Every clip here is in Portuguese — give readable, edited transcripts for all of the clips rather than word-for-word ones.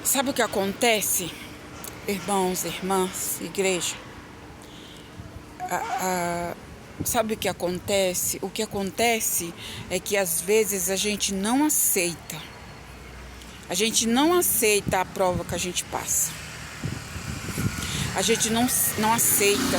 Sabe o que acontece, irmãos, irmãs, igreja? Sabe o que acontece? O que acontece é que às vezes a gente não aceita. A gente não aceita a prova que a gente passa. A gente não aceita.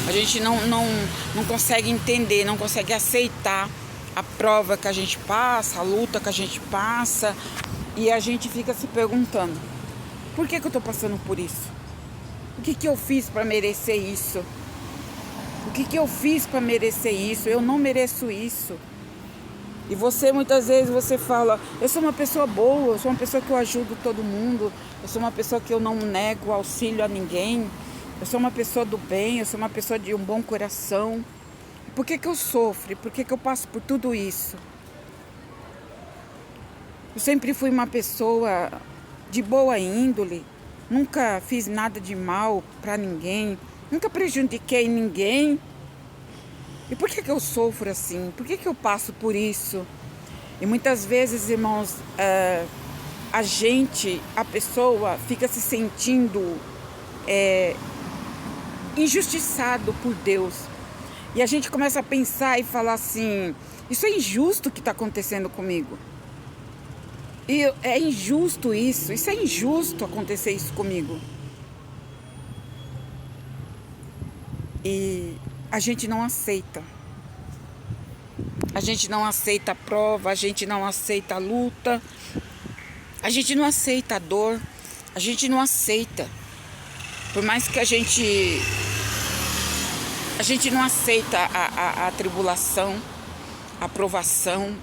A gente não consegue entender, não consegue aceitar a prova que a gente passa, a luta que a gente passa. E a gente fica se perguntando: por que eu estou passando por isso? O que eu fiz para merecer isso? O que eu fiz para merecer isso? Eu não mereço isso. E você, muitas vezes, você fala: eu sou uma pessoa boa, eu sou uma pessoa que eu ajudo todo mundo, eu sou uma pessoa que eu não nego auxílio a ninguém, eu sou uma pessoa do bem, eu sou uma pessoa de um bom coração. Por que eu sofro? Por que eu passo por tudo isso? Eu sempre fui uma pessoa de boa índole, nunca fiz nada de mal para ninguém, nunca prejudiquei ninguém. E por que eu sofro assim? Por que eu passo por isso? E muitas vezes, irmãos, a pessoa fica se sentindo injustiçado por Deus. E a gente começa a pensar e falar assim: isso é injusto o que está acontecendo comigo. E é injusto isso é injusto acontecer isso comigo. E a gente não aceita. A gente não aceita a prova, a gente não aceita a luta, a gente não aceita a dor, a gente não aceita. Por mais que a gente não aceita a tribulação, a provação,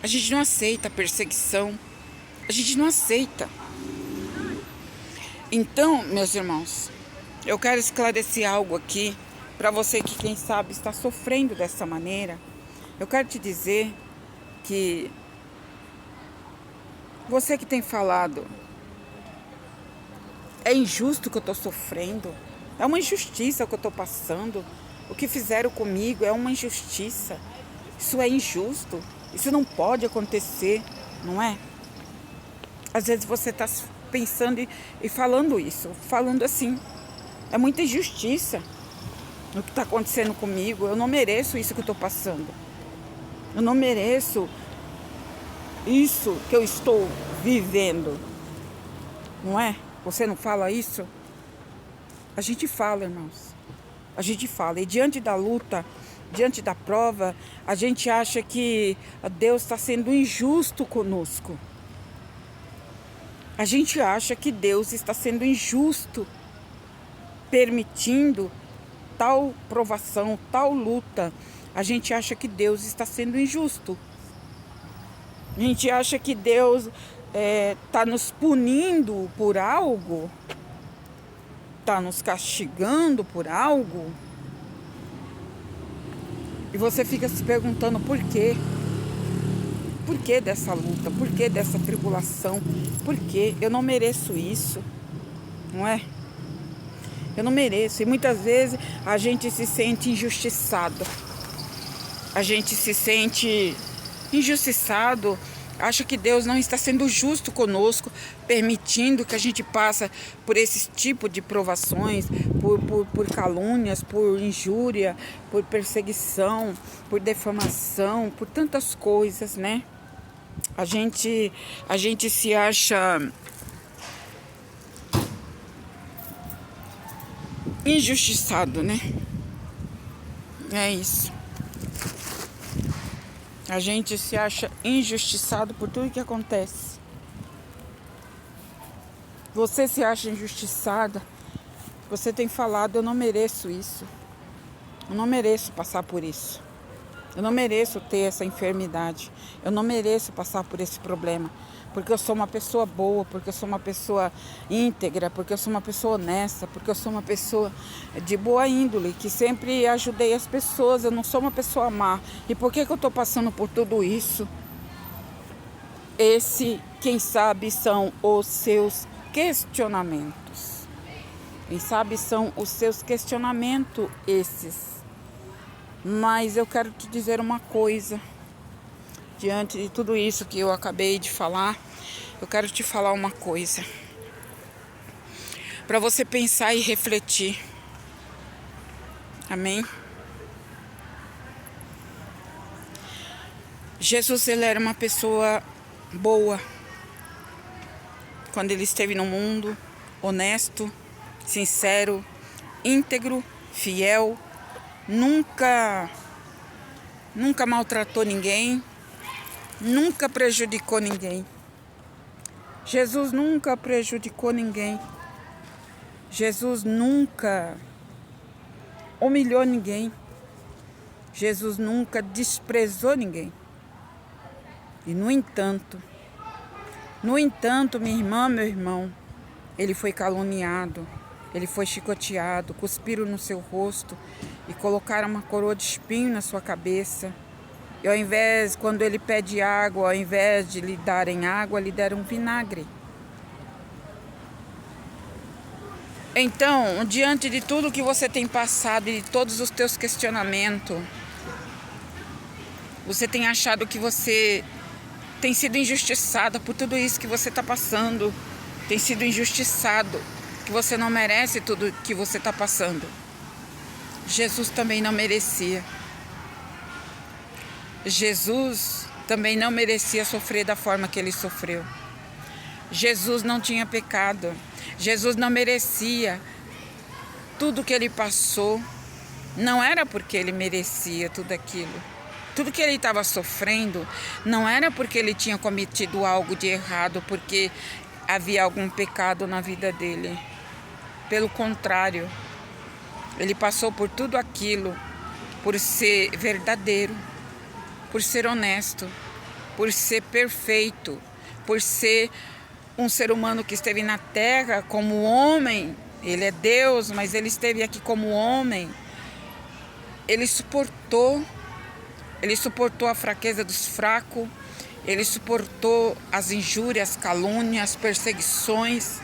a gente não aceita a perseguição, a gente não aceita. Então, meus irmãos, eu quero esclarecer algo aqui para você que, quem sabe, está sofrendo dessa maneira. Eu quero te dizer que você que tem falado: é injusto o que eu estou sofrendo, é uma injustiça o que eu estou passando, o que fizeram comigo é uma injustiça, isso é injusto, isso não pode acontecer, não é? Às vezes você está pensando e falando isso, falando assim: é muita injustiça o que está acontecendo comigo, eu não mereço isso que eu estou passando, eu não mereço isso que eu estou vivendo, não é? Você não fala isso? A gente fala, irmãos. A gente fala. E diante da luta, diante da prova, a gente acha que Deus está sendo injusto conosco. A gente acha que Deus está sendo injusto, permitindo tal provação, tal luta. A gente acha que Deus está sendo injusto. A gente acha que Deus está nos punindo por algo, está nos castigando por algo. E você fica se perguntando por quê? Por que dessa luta? Por que dessa tribulação? Por que? Eu não mereço isso, não é? Eu não mereço. E muitas vezes a gente se sente injustiçado. A gente se sente injustiçado, acha que Deus não está sendo justo conosco, permitindo que a gente passe por esse tipo de provações, por calúnias, por injúria, por perseguição, por defamação, por tantas coisas, né? A gente se acha injustiçado, né? É isso. A gente se acha injustiçado por tudo que acontece. Você se acha injustiçada. Você tem falado: eu não mereço isso. Eu não mereço passar por isso. Eu não mereço ter essa enfermidade. Eu não mereço passar por esse problema. Porque eu sou uma pessoa boa, porque eu sou uma pessoa íntegra, porque eu sou uma pessoa honesta, porque eu sou uma pessoa de boa índole, que sempre ajudei as pessoas, eu não sou uma pessoa má. E por que eu estou passando por tudo isso? Quem sabe, são os seus questionamentos. Quem sabe são os seus questionamentos esses. Mas eu quero te dizer uma coisa. Diante de tudo isso que eu acabei de falar, eu quero te falar uma coisa. Para você pensar e refletir. Amém? Jesus, ele era uma pessoa boa. Quando ele esteve no mundo, honesto, sincero, íntegro, fiel, nunca maltratou ninguém, nunca prejudicou ninguém. Jesus nunca prejudicou ninguém. Jesus nunca humilhou ninguém. Jesus nunca desprezou ninguém. E no entanto, minha irmã, meu irmão, ele foi caluniado, ele foi chicoteado, cuspiram no seu rosto e colocaram uma coroa de espinho na sua cabeça. E ao invés, quando ele pede água, ao invés de lhe darem água, lhe deram vinagre. Então, diante de tudo que você tem passado e de todos os teus questionamentos, você tem achado que você tem sido injustiçada por tudo isso que você está passando, tem sido injustiçado, que você não merece tudo que você está passando. Jesus também não merecia. Jesus também não merecia sofrer da forma que ele sofreu. Jesus não tinha pecado. Jesus não merecia tudo que ele passou. Não era porque ele merecia tudo aquilo. Tudo que ele estava sofrendo não era porque ele tinha cometido algo de errado, porque havia algum pecado na vida dele. Pelo contrário, ele passou por tudo aquilo por ser verdadeiro, por ser honesto, por ser perfeito, por ser um ser humano que esteve na terra como homem. Ele é Deus, mas ele esteve aqui como homem. Ele suportou a fraqueza dos fracos, ele suportou as injúrias, calúnias, perseguições.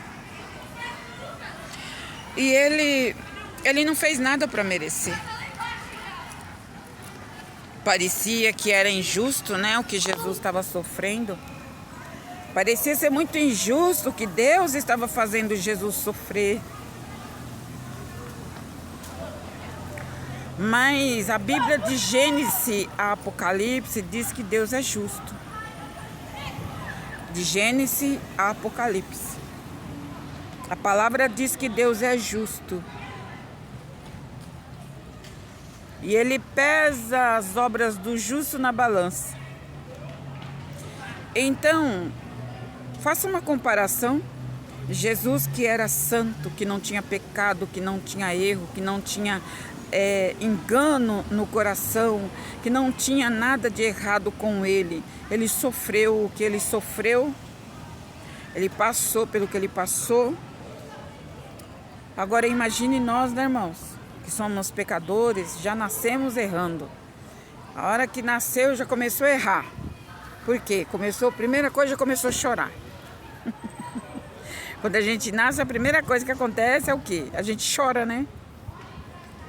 E ele não fez nada para merecer. Parecia que era injusto, né, o que Jesus estava sofrendo. Parecia ser muito injusto que Deus estava fazendo Jesus sofrer. Mas a Bíblia de Gênesis a Apocalipse diz que Deus é justo. De Gênesis a Apocalipse. A palavra diz que Deus é justo. E ele pesa as obras do justo na balança. Então, faça uma comparação. Jesus, que era santo, que não tinha pecado, que não tinha erro, que não tinha engano no coração, que não tinha nada de errado com ele. Ele sofreu o que ele sofreu. Ele passou pelo que ele passou. Agora imagine nós, né, irmãos? Que somos pecadores, já nascemos errando. A hora que nasceu já começou a errar. Por quê? A primeira coisa já começou a chorar. Quando a gente nasce, a primeira coisa que acontece é o quê? A gente chora, né?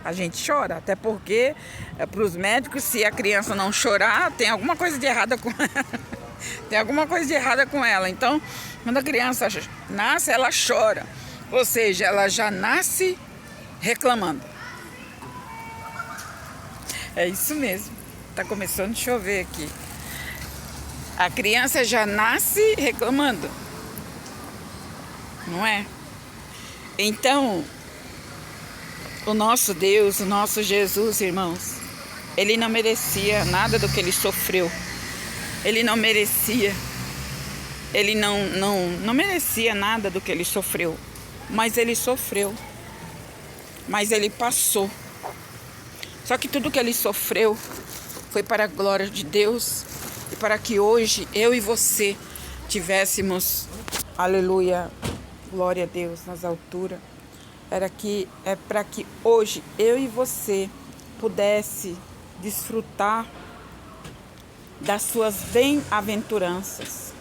A gente chora, até porque para os médicos, se a criança não chorar, tem alguma coisa de errada com ela. Tem alguma coisa de errada com ela. Então, quando a criança nasce, ela chora. Ou seja, ela já nasce reclamando. É isso mesmo. Tá começando a chover aqui. A criança já nasce reclamando. Não é? Então, o nosso Deus, o nosso Jesus, irmãos, ele não merecia nada do que ele sofreu. Ele não merecia. Ele não merecia nada do que ele sofreu. Mas ele sofreu. Mas ele passou. Só que tudo que ele sofreu foi para a glória de Deus e para que hoje eu e você tivéssemos, aleluia, glória a Deus nas alturas. É para que hoje eu e você pudesse desfrutar das suas bem-aventuranças.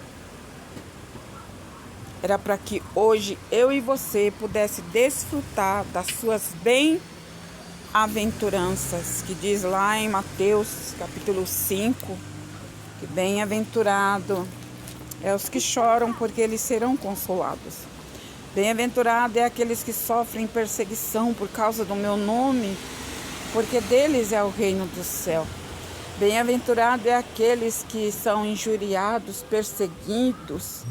Era para que hoje eu e você pudesse desfrutar das suas bem-aventuranças, que diz lá em Mateus capítulo 5, que bem-aventurado É os que choram, porque eles serão consolados. Bem-aventurado é aqueles que sofrem perseguição por causa do meu nome, porque deles é o reino do céu. Bem-aventurado é aqueles que são injuriados, perseguidos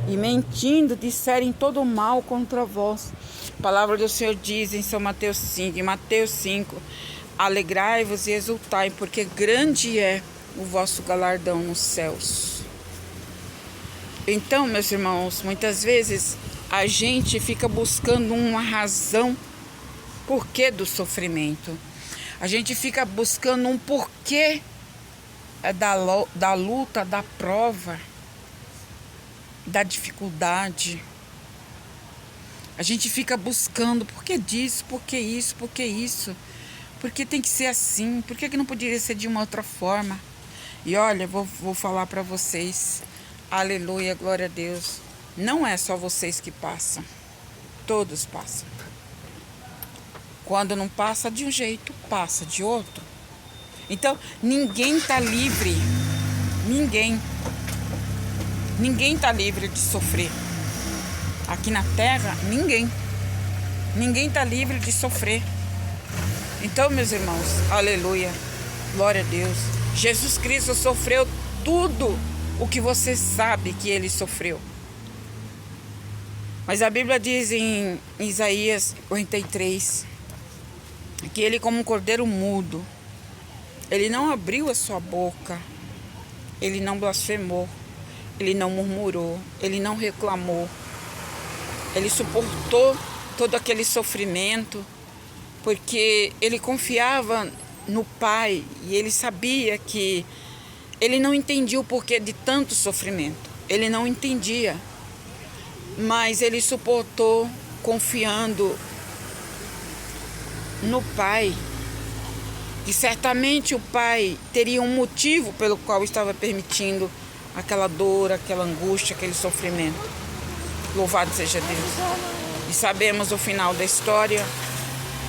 e mentindo, disserem todo o mal contra vós. A palavra do Senhor diz em São Mateus 5, em Mateus 5, alegrai-vos e exultai, porque grande é o vosso galardão nos céus. Então, meus irmãos, muitas vezes a gente fica buscando uma razão porquê do sofrimento. A gente fica buscando um porquê da luta, da prova, da dificuldade. A gente fica buscando por que disso, por que isso, por que isso. Por que tem que ser assim? Por que não poderia ser de uma outra forma? E olha, vou falar para vocês, aleluia, glória a Deus. Não é só vocês que passam, todos passam. Quando não passa de um jeito, passa de outro. Então, ninguém está livre. Ninguém está livre de sofrer. Aqui na terra, ninguém está livre de sofrer. Então, meus irmãos, aleluia, glória a Deus. Jesus Cristo sofreu tudo o que você sabe que ele sofreu. Mas a Bíblia diz em Isaías 43 que ele, como um cordeiro mudo, ele não abriu a sua boca, ele não blasfemou, ele não murmurou, ele não reclamou. Ele suportou todo aquele sofrimento, porque ele confiava no Pai e ele sabia que ele não entendia o porquê de tanto sofrimento. Ele não entendia, mas ele suportou confiando no Pai. E certamente o Pai teria um motivo pelo qual estava permitindo aquela dor, aquela angústia, aquele sofrimento. Louvado seja Deus. E sabemos o final da história,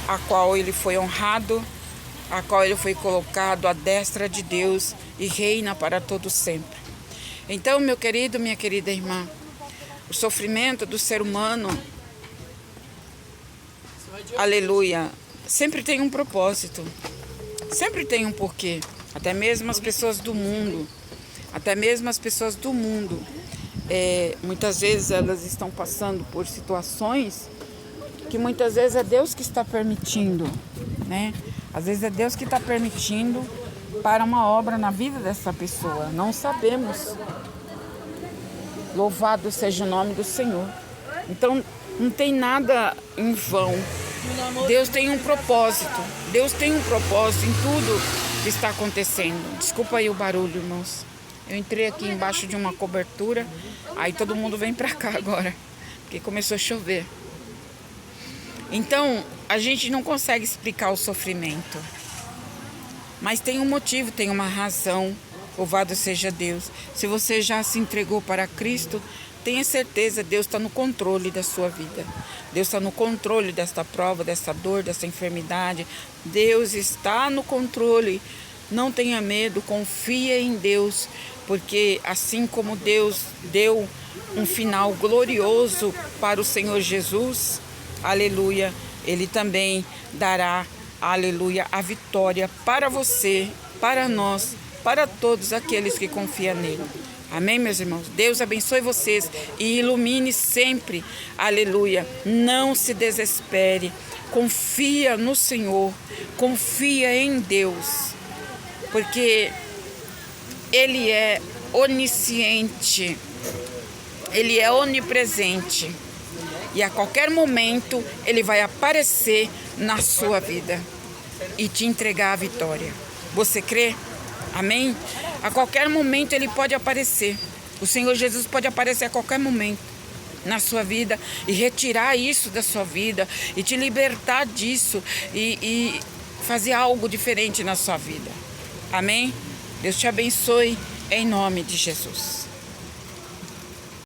a qual ele foi honrado, a qual ele foi colocado à destra de Deus e reina para todo sempre. Então, meu querido, minha querida irmã, o sofrimento do ser humano, aleluia, sempre tem um propósito. Sempre tem um porquê. Até mesmo as pessoas do mundo. Muitas vezes elas estão passando por situações que muitas vezes é Deus que está permitindo, né? Às vezes é Deus que está permitindo para uma obra na vida dessa pessoa. Não sabemos. Louvado seja o nome do Senhor. Então, não tem nada em vão. Deus tem um propósito. Deus tem um propósito em tudo que está acontecendo. Desculpa aí o barulho, irmãos. Eu entrei aqui embaixo de uma cobertura. Aí todo mundo vem pra cá agora, porque começou a chover. Então, a gente não consegue explicar o sofrimento. Mas tem um motivo, tem uma razão. Louvado seja Deus. Se você já se entregou para Cristo, tenha certeza, Deus está no controle da sua vida. Deus está no controle desta prova, dessa dor, dessa enfermidade. Deus está no controle. Não tenha medo, confia em Deus, porque assim como Deus deu um final glorioso para o Senhor Jesus, aleluia, Ele também dará, aleluia, a vitória para você, para nós, para todos aqueles que confiam nele. Amém, meus irmãos? Deus abençoe vocês e ilumine sempre. Aleluia. Não se desespere. Confia no Senhor. Confia em Deus. Porque Ele é onisciente. Ele é onipresente. E a qualquer momento Ele vai aparecer na sua vida e te entregar a vitória. Você crê? Amém? A qualquer momento Ele pode aparecer. O Senhor Jesus pode aparecer a qualquer momento na sua vida e retirar isso da sua vida e te libertar disso e fazer algo diferente na sua vida. Amém? Deus te abençoe em nome de Jesus.